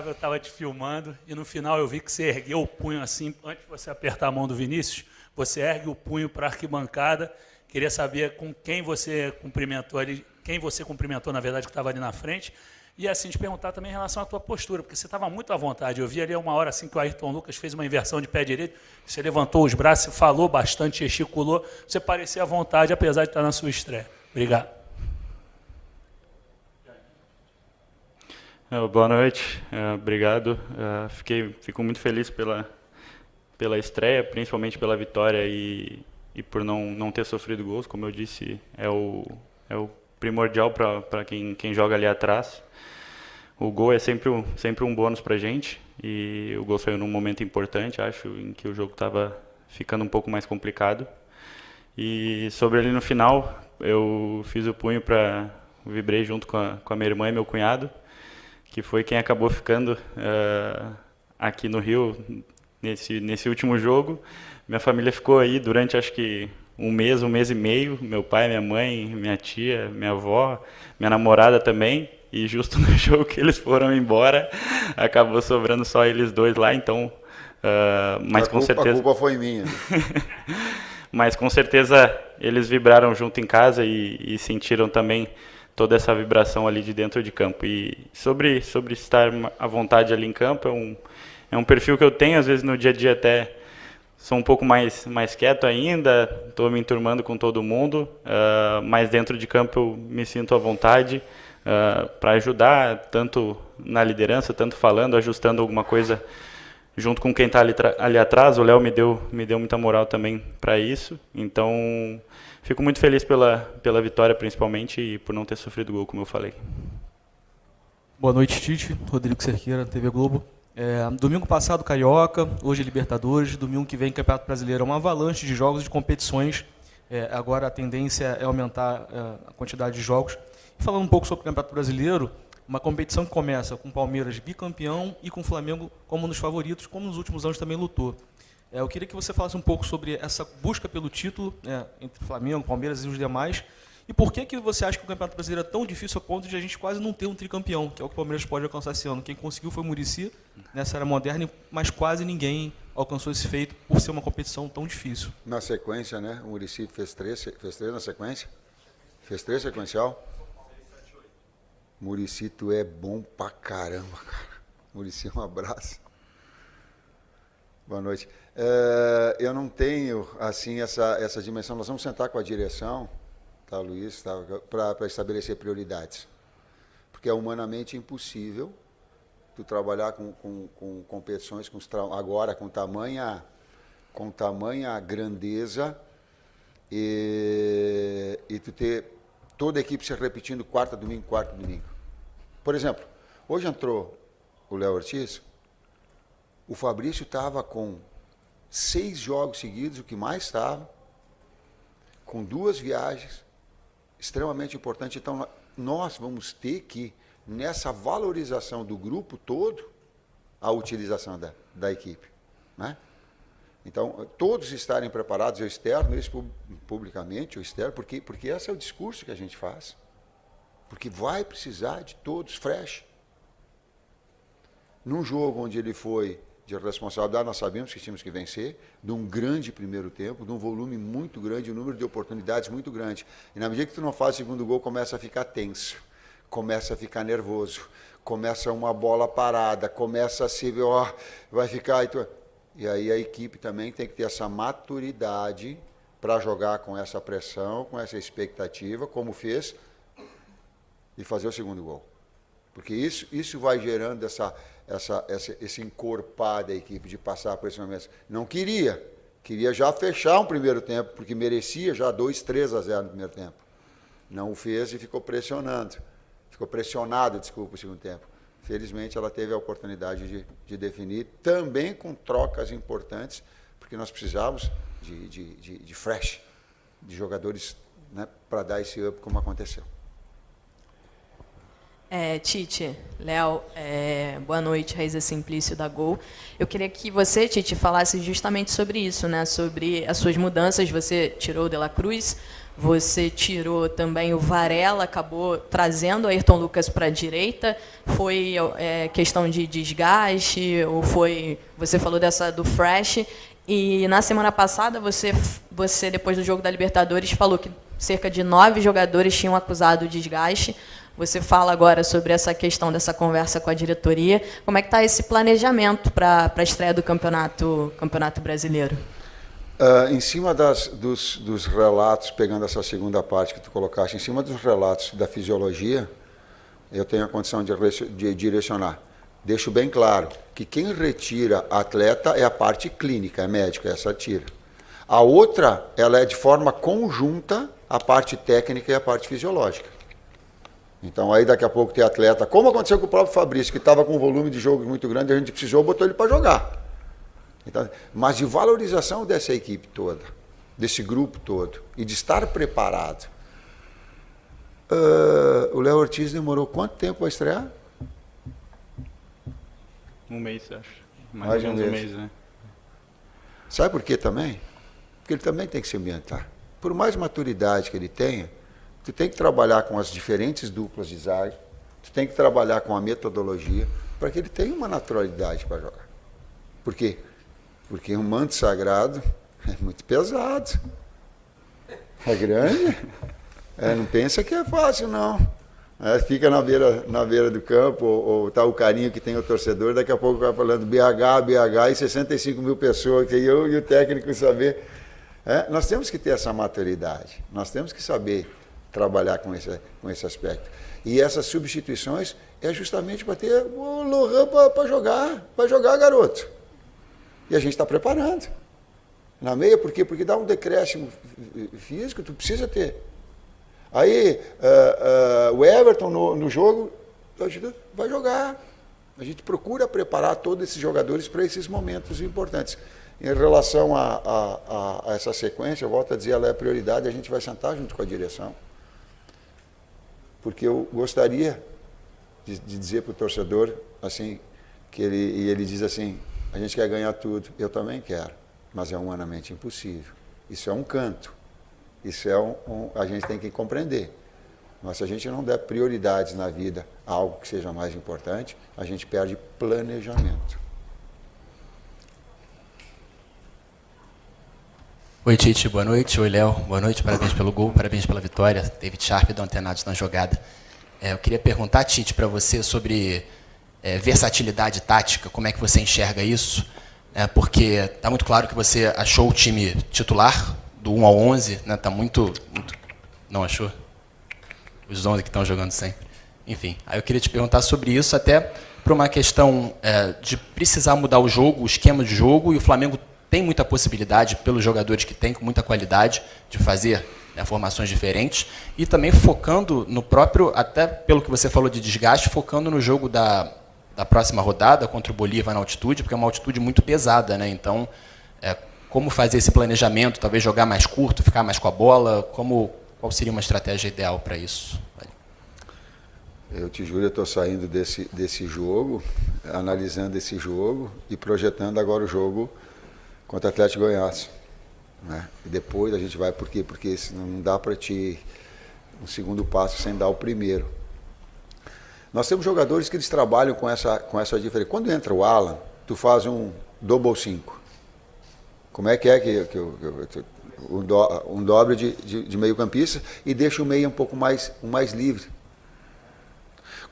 Eu estava te filmando e no final eu vi que você ergueu o punho assim, antes de você apertar a mão do Vinícius, você ergue o punho para a arquibancada. Queria saber com quem você cumprimentou ali, quem você cumprimentou, na verdade, que estava ali na frente. E assim, te perguntar também em relação à tua postura, porque você estava muito à vontade. Eu vi ali uma hora assim que o Ayrton Lucas fez uma inversão de pé direito, você levantou os braços, falou bastante, gesticulou, você parecia à vontade, apesar de estar na sua estreia. Obrigado. Boa noite, obrigado. Fico muito feliz pela estreia, principalmente pela vitória e por não ter sofrido gols. Como eu disse, é o primordial para quem joga ali atrás. O gol é sempre um bônus para a gente, e o gol saiu num momento importante, acho, em que o jogo estava ficando um pouco mais complicado. E sobre ali no final, eu fiz o punho vibrei junto com a minha irmã e meu cunhado, que foi quem acabou ficando aqui no Rio nesse último jogo. Minha família ficou aí durante, acho que, um mês e meio, meu pai, minha mãe, minha tia, minha avó, minha namorada também, e justo no jogo que eles foram embora, acabou sobrando só eles dois lá, então, mas com certeza... A culpa foi minha. Mas com certeza eles vibraram junto em casa e sentiram também toda essa vibração ali de dentro de campo. E sobre estar à vontade ali em campo, é um perfil que eu tenho, às vezes no dia a dia até sou um pouco mais quieto ainda, estou me enturmando com todo mundo, mas dentro de campo eu me sinto à vontade para ajudar, tanto na liderança, tanto falando, ajustando alguma coisa junto com quem está ali atrás. O Léo me deu muita moral também para isso, então fico muito feliz pela vitória, principalmente, e por não ter sofrido gol, como eu falei. Boa noite, Tite. Rodrigo Cerqueira, TV Globo. Domingo passado, Carioca, hoje Libertadores, domingo que vem, Campeonato Brasileiro. É uma avalanche de jogos, de competições. Agora a tendência é aumentar a quantidade de jogos. E falando um pouco sobre o Campeonato Brasileiro, uma competição que começa com o Palmeiras bicampeão e com o Flamengo como um dos favoritos, como nos últimos anos também lutou. Eu queria que você falasse um pouco sobre essa busca pelo título entre Flamengo, Palmeiras e os demais. E por que você acha que o Campeonato Brasileiro é tão difícil a ponto de a gente quase não ter um tricampeão, que é o que o Palmeiras pode alcançar esse ano? Quem conseguiu foi o Muricy, nessa era moderna, mas quase ninguém alcançou esse feito por ser uma competição tão difícil. Na sequência, né? O Muricy fez três na sequência? Fez 3 sequencial? Muricy, tu é bom pra caramba, cara. Muricy, um abraço. Boa noite. Eu não tenho, assim, essa dimensão. Nós vamos sentar com a direção, tá, Luiz, tá, para estabelecer prioridades. Porque é humanamente impossível tu trabalhar com competições, agora com tamanha grandeza e tu ter toda a equipe se repetindo quarta, domingo. Por exemplo, hoje entrou o Léo Ortiz, o Fabrício estava com 6 jogos seguidos, o que mais estava, com 2 viagens, extremamente importante. Então, nós vamos ter que, nessa valorização do grupo todo, a utilização da equipe, né? Então, todos estarem preparados, eu externo isso publicamente, porque esse é o discurso que a gente faz. Porque vai precisar de todos fresh. Num jogo onde ele foi de responsabilidade, nós sabemos que tínhamos que vencer, de um grande primeiro tempo, de um volume muito grande, um número de oportunidades muito grande. E na medida que tu não faz o segundo gol, começa a ficar tenso, começa a ficar nervoso, começa uma bola parada, começa a se ver, vai ficar... E aí a equipe também tem que ter essa maturidade para jogar com essa pressão, com essa expectativa, como fez, e fazer o segundo gol. Porque isso vai gerando esse encorpar da equipe de passar por esse momento. Não queria já fechar um primeiro tempo, porque merecia já 2-3-0 no primeiro tempo. Não o fez e ficou pressionado, o segundo tempo. Felizmente, ela teve a oportunidade de definir, também com trocas importantes, porque nós precisávamos de fresh, de jogadores, né, para dar esse up como aconteceu. Tite, Léo, boa noite, Raíza Simplício da Gol. Eu queria que você, Tite, falasse justamente sobre isso, né? Sobre as suas mudanças. Você tirou o De La Cruz, você tirou também o Varela, acabou trazendo o Ayrton Lucas para a direita. Foi questão de desgaste, ou foi... Você falou do Fresh. E na semana passada, você, depois do jogo da Libertadores, falou que cerca de 9 jogadores tinham acusado o desgaste. Você fala agora sobre essa questão dessa conversa com a diretoria. Como é que está esse planejamento para a estreia do Campeonato Brasileiro? Em cima dos relatos, pegando essa segunda parte que tu colocaste, em cima dos relatos da fisiologia, eu tenho a condição de direcionar. Deixo bem claro que quem retira atleta é a parte clínica, é médica, essa tira. A outra, ela é de forma conjunta, a parte técnica e a parte fisiológica. Então aí daqui a pouco tem atleta, como aconteceu com o próprio Fabrício, que estava com um volume de jogo muito grande, a gente precisou, botou ele para jogar. Então, mas de valorização dessa equipe toda, desse grupo todo, e de estar preparado. O Léo Ortiz demorou quanto tempo para estrear? Um mês, acho. Mais ou de menos um mês, né? Sabe por quê também? Porque ele também tem que se ambientar. Por mais maturidade que ele tenha, tu tem que trabalhar com as diferentes duplas de zaga, tu tem que trabalhar com a metodologia, para que ele tenha uma naturalidade para jogar. Por quê? Porque um manto sagrado é muito pesado. É grande. Não pensa que é fácil, não. Fica na beira do campo, ou tá o carinho que tem o torcedor, daqui a pouco vai falando BH, e 65 mil pessoas, que eu e o técnico saber. Nós temos que ter essa maturidade, nós temos que saber trabalhar com esse aspecto. E essas substituições é justamente para ter o Lohan para jogar, garoto. E a gente está preparando. Na meia, por quê? Porque dá um decréscimo físico, tu precisa ter. Aí, o Everton no jogo, vai jogar. A gente procura preparar todos esses jogadores para esses momentos importantes. Em relação a essa sequência, eu volto a dizer, ela é prioridade, a gente vai sentar junto com a direção. Porque eu gostaria de dizer para o torcedor, assim, e ele diz assim, a gente quer ganhar tudo, eu também quero, mas é humanamente impossível. Isso é um canto, isso é a gente tem que compreender. Mas se a gente não der prioridades na vida a algo que seja mais importante, a gente perde planejamento. Oi, Tite, boa noite. Oi, Léo, boa noite. Parabéns pelo gol, parabéns pela vitória. David Sharp do Antenados na jogada. Eu queria perguntar, Tite, para você sobre versatilidade tática, como é que você enxerga isso? Porque está muito claro que você achou o time titular, do 1 ao 11, né? Está muito... Não achou? Os 11 que estão jogando sempre. Enfim, aí eu queria te perguntar sobre isso, até para uma questão de precisar mudar o jogo, o esquema de jogo, e o Flamengo tem muita possibilidade, pelos jogadores que tem, com muita qualidade, de fazer formações diferentes, e também focando no próprio, até pelo que você falou de desgaste, focando no jogo da próxima rodada contra o Bolívar na altitude, porque é uma altitude muito pesada, né? Então, como fazer esse planejamento, talvez jogar mais curto, ficar mais com a bola, qual seria uma estratégia ideal para isso? Eu te juro, eu estou saindo desse jogo, analisando esse jogo e projetando agora o jogo contra o Atlético Goiás. Né? E depois a gente vai, por quê? Porque não dá para te um segundo passo sem dar o primeiro. Nós temos jogadores que eles trabalham com essa diferença. Quando entra o Alan, tu faz um double 5. Como é que um dobre de meio campista e deixa o meio um pouco mais livre.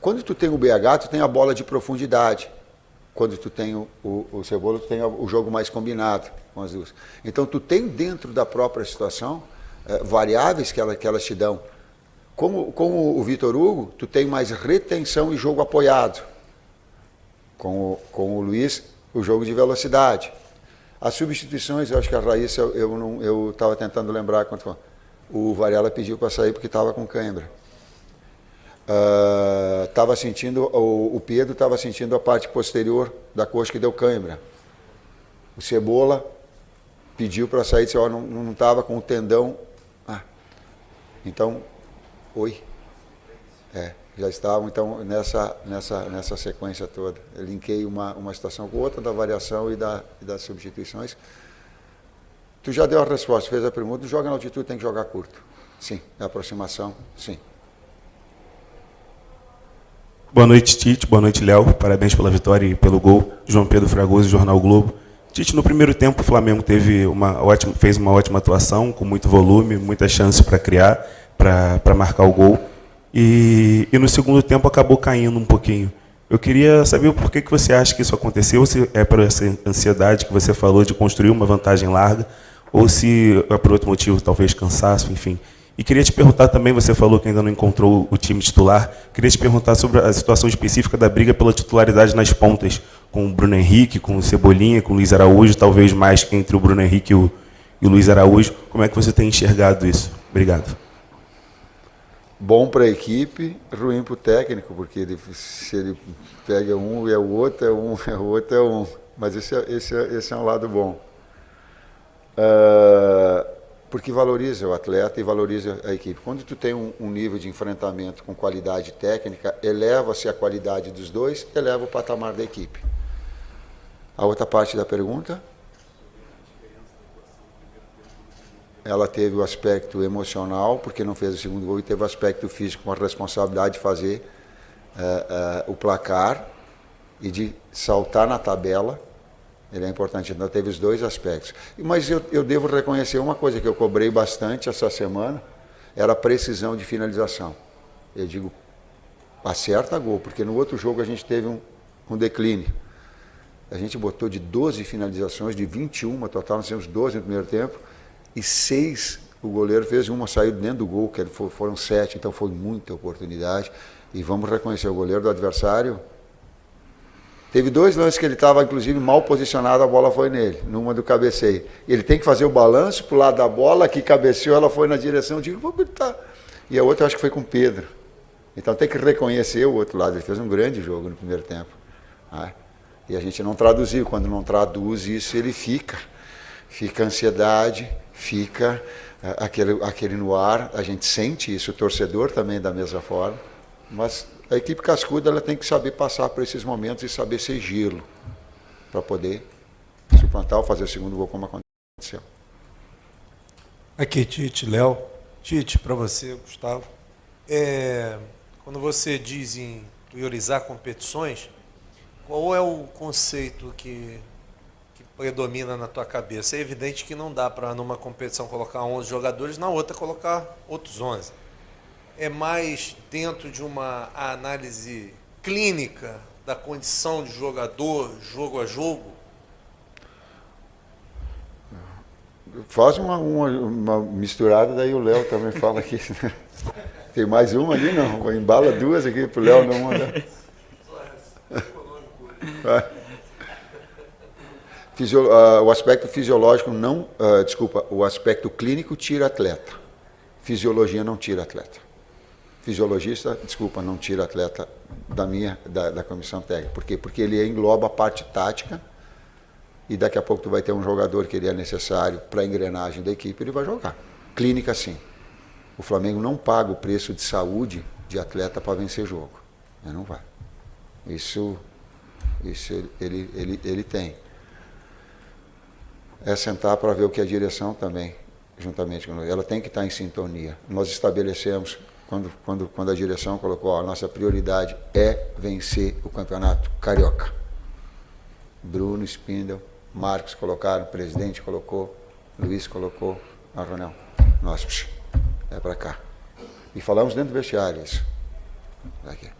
Quando tu tem o BH, tu tem a bola de profundidade. Quando tu tem o Cebola, tu tem o jogo mais combinado com as duas. Então, tu tem dentro da própria situação variáveis que elas te dão. Com o Vitor Hugo, tu tem mais retenção e jogo apoiado. Com o Luiz, o jogo de velocidade. As substituições, eu acho que a Raíssa, eu estava tentando lembrar quando foi. O Varela pediu para sair porque estava com cãibra. O Pedro estava sentindo a parte posterior da coxa que deu cãibra. O Cebola pediu para sair, disse, não estava com o tendão. Então, já estavam então nessa sequência toda. Eu linkei uma situação com outra da variação e das substituições. Tu já deu a resposta, fez a pergunta, joga na altitude, tem que jogar curto. Sim, a aproximação, sim. Boa noite, Tite. Boa noite, Léo. Parabéns pela vitória e pelo gol. João Pedro Fragoso, Jornal Globo. Tite, no primeiro tempo o Flamengo fez uma ótima atuação, com muito volume, muitas chances para criar, para marcar o gol. E no segundo tempo acabou caindo um pouquinho. Eu queria saber por que você acha que isso aconteceu, se é por essa ansiedade que você falou de construir uma vantagem larga, ou se é por outro motivo, talvez cansaço, enfim. E queria te perguntar também, você falou que ainda não encontrou o time titular, queria te perguntar sobre a situação específica da briga pela titularidade nas pontas, com o Bruno Henrique, com o Cebolinha, com o Luiz Araújo, talvez mais entre o Bruno Henrique e o Luiz Araújo. Como é que você tem enxergado isso? Obrigado. Bom para a equipe, ruim para o técnico, porque se ele pega um e é o outro, é o outro é um. Mas esse é um lado bom. Porque valoriza o atleta e valoriza a equipe. Quando tu tem um nível de enfrentamento com qualidade técnica, eleva-se a qualidade dos dois, eleva o patamar da equipe. A outra parte da pergunta? Ela teve o aspecto emocional, porque não fez o segundo gol, e teve o aspecto físico, com a responsabilidade de fazer o placar e de saltar na tabela. Ele é importante, então teve os dois aspectos. Mas eu devo reconhecer uma coisa que eu cobrei bastante essa semana, era a precisão de finalização. Eu digo, acerta gol, porque no outro jogo a gente teve um declínio. A gente botou de 12 finalizações, de 21 total, nós temos 12 no primeiro tempo, e 6 o goleiro fez, uma saiu dentro do gol, que foram 7, então foi muita oportunidade. E vamos reconhecer, o goleiro do adversário teve 2 lances que ele estava, inclusive, mal posicionado, a bola foi nele, numa do cabeceio. Ele tem que fazer o balanço para o lado da bola, que cabeceou, ela foi na direção, eu digo, vou botar. E a outra, eu acho que foi com o Pedro. Então tem que reconhecer o outro lado, ele fez um grande jogo no primeiro tempo. E a gente não traduziu, quando não traduz isso, ele fica ansiedade, fica aquele no ar, a gente sente isso, o torcedor também da mesma forma, mas a equipe cascuda ela tem que saber passar por esses momentos e saber ser gelo para poder suplantar ou fazer o segundo gol como aconteceu. Aqui, Tite, Léo. Tite, para você, Gustavo. Quando você diz em priorizar competições, qual é o conceito que predomina na tua cabeça? É evidente que não dá para numa competição colocar 11 jogadores, na outra colocar outros 11. É mais dentro de uma análise clínica da condição de jogador, jogo a jogo? Faz uma misturada, daí o Léo também fala aqui. Tem mais uma ali? Não, embala 2 aqui para o Léo não mandar. O aspecto fisiológico não... o aspecto clínico tira atleta. Fisiologia não tira atleta. Fisiologista, não tira atleta da comissão técnica. Por quê? Porque ele engloba a parte tática e daqui a pouco tu vai ter um jogador que ele é necessário para a engrenagem da equipe, ele vai jogar. Clínica, sim. O Flamengo não paga o preço de saúde de atleta para vencer jogo. Ele não vai. Isso ele tem. É sentar para ver o que a direção também, juntamente com ela, tem que estar em sintonia. Nós estabelecemos, quando a direção colocou, a nossa prioridade é vencer o campeonato carioca. Bruno, Spindel, Marcos colocaram, o presidente colocou, Luiz colocou, a reunião. Nós, é para cá. E falamos dentro do vestiário isso. Aqui.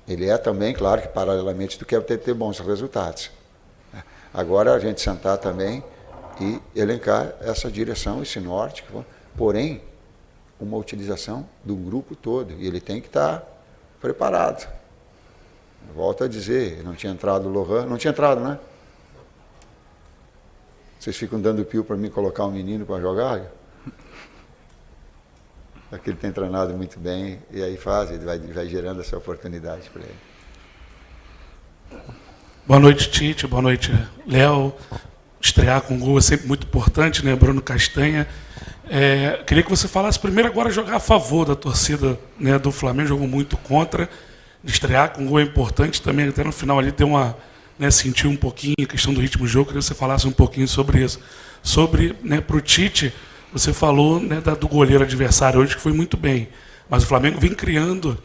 Ele é também, claro que paralelamente tu quer ter bons resultados. Agora a gente sentar também e elencar essa direção, esse norte, porém, uma utilização do grupo todo, e ele tem que estar preparado. Volto a dizer, não tinha entrado o Lohan, não tinha entrado, né? Vocês ficam dando pio para mim colocar um menino para jogar? É que ele tem treinado muito bem, e aí ele vai gerando essa oportunidade para ele. Boa noite, Tite, boa noite, Léo. Estrear com gol é sempre muito importante, né? Bruno Castanha. Queria que você falasse primeiro agora jogar a favor da torcida, né, do Flamengo, jogou muito contra. Estrear com gol é importante também, até no final ali deu sentiu um pouquinho a questão do ritmo do jogo, queria que você falasse um pouquinho sobre isso. Sobre, né, para o Tite, Você falou, né, do goleiro adversário hoje, que foi muito bem. Mas o Flamengo vem criando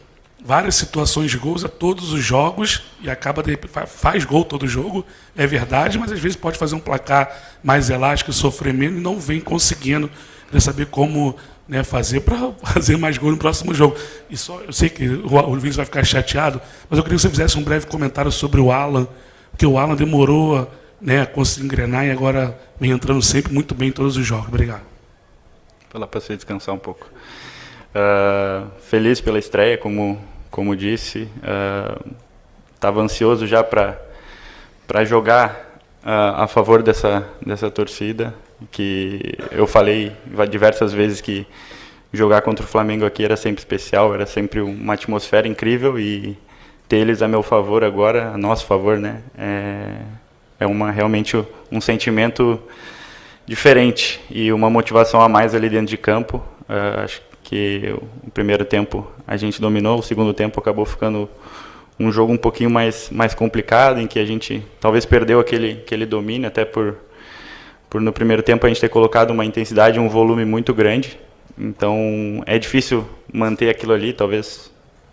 várias situações de gols a todos os jogos e acaba, faz gol todo jogo, é verdade, mas às vezes pode fazer um placar mais elástico, sofrer menos e não vem conseguindo. Queria saber como, né, fazer para fazer mais gol no próximo jogo. E só, eu sei que o Vinícius vai ficar chateado, mas eu queria que você fizesse um breve comentário sobre o Alan, porque o Alan demorou, né, a conseguir engrenar e agora vem entrando sempre muito bem em todos os jogos. Obrigado. Vou lá para você descansar um pouco. Feliz pela estreia, como disse. Estava ansioso já para jogar a favor dessa torcida, que eu falei diversas vezes que jogar contra o Flamengo aqui era sempre especial, era sempre uma atmosfera incrível, e ter eles a meu favor agora, a nosso favor, né, é realmente um sentimento diferente e uma motivação a mais ali dentro de campo. Acho que o primeiro tempo a gente dominou, o segundo tempo acabou ficando um jogo um pouquinho mais complicado, em que a gente talvez perdeu aquele domínio, até por no primeiro tempo a gente ter colocado uma intensidade, um volume muito grande. Então é difícil manter aquilo ali, talvez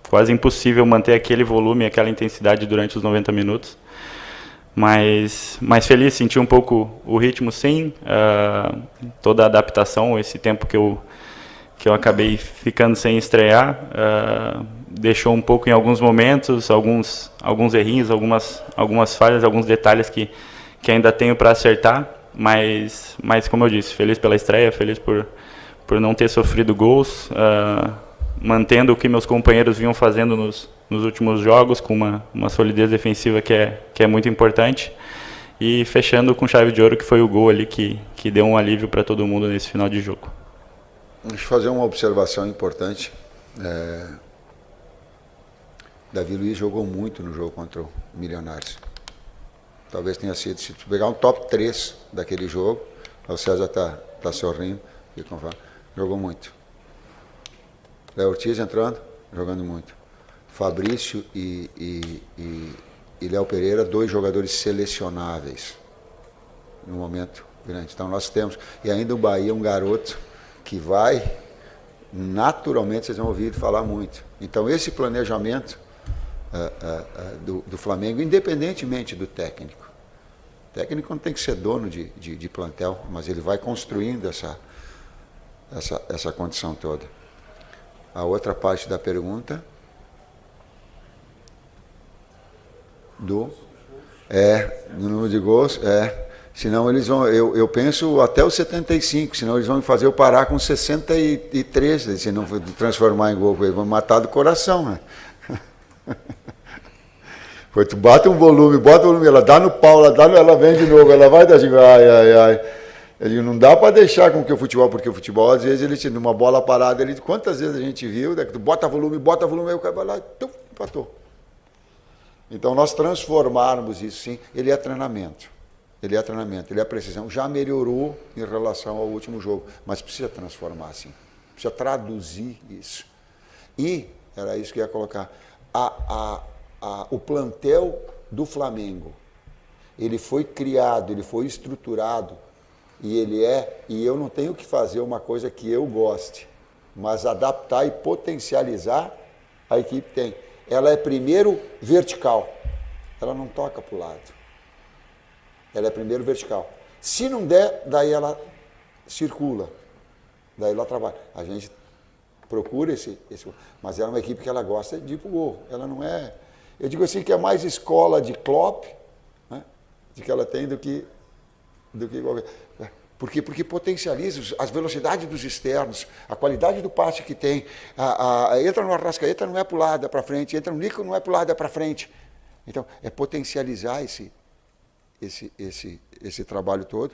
quase impossível manter aquele volume, aquela intensidade durante os 90 minutos. Mas feliz, senti um pouco o ritmo, sim, toda a adaptação, esse tempo que eu acabei ficando sem estrear, deixou um pouco em alguns momentos, alguns errinhos, algumas falhas, alguns detalhes que ainda tenho para acertar, mas como eu disse, feliz pela estreia, feliz por não ter sofrido gols, mantendo o que meus companheiros vinham fazendo nos últimos jogos, com uma solidez defensiva que é muito importante, e fechando com chave de ouro, que foi o gol ali que deu um alívio para todo mundo nesse final de jogo. Deixa eu fazer uma observação importante. Davi Luiz jogou muito no jogo contra o Milionários. Talvez tenha sido, se tu pegar um top 3 daquele jogo, o César está sorrindo, jogou muito. Léo Ortiz entrando, jogando muito. Fabrício e Léo Pereira, 2 jogadores selecionáveis no momento grande. Então nós temos, e ainda o Bahia, um garoto que vai, naturalmente vocês vão ouvir falar muito. Então esse planejamento do Flamengo, independentemente do técnico. O técnico não tem que ser dono de plantel, mas ele vai construindo essa condição toda. A outra parte da pergunta do número de gols, senão eles vão, eu penso até os 75, senão eles vão fazer eu parar com 63, se não transformar em gol, eles vão matar do coração, né? Tu bota um volume, ela dá no pau, ela vem de novo, ela vai dar assim, ai. Ele não dá para deixar com que o futebol, porque o futebol, às vezes, ele numa bola parada, quantas vezes a gente viu, tu bota volume, aí o cara vai lá, empatou. Então, nós transformarmos isso, sim, ele é treinamento, ele é precisão. Já melhorou em relação ao último jogo, mas precisa transformar, sim, precisa traduzir isso. E, era isso que eu ia colocar, o plantel do Flamengo, ele foi criado, ele foi estruturado, e eu não tenho que fazer uma coisa que eu goste, mas adaptar e potencializar a equipe tem. Ela é primeiro vertical, ela não toca para o lado. Ela é primeiro vertical. Se não der, daí ela circula, daí ela trabalha. A gente procura mas ela é uma equipe que ela gosta de ir para o gol. Ela não é, eu digo assim que é mais escola de Klopp, né, de que ela tem do que qualquer. Porque potencializa as velocidades dos externos, a qualidade do passe que tem. Entra no Arrascaeta, não é para o lado, é para frente. Entra no Nico, não é para o lado, é para frente. Então, é potencializar esse trabalho todo,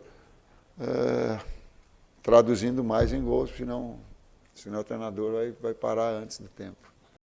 traduzindo mais em gols, senão o treinador vai parar antes do tempo.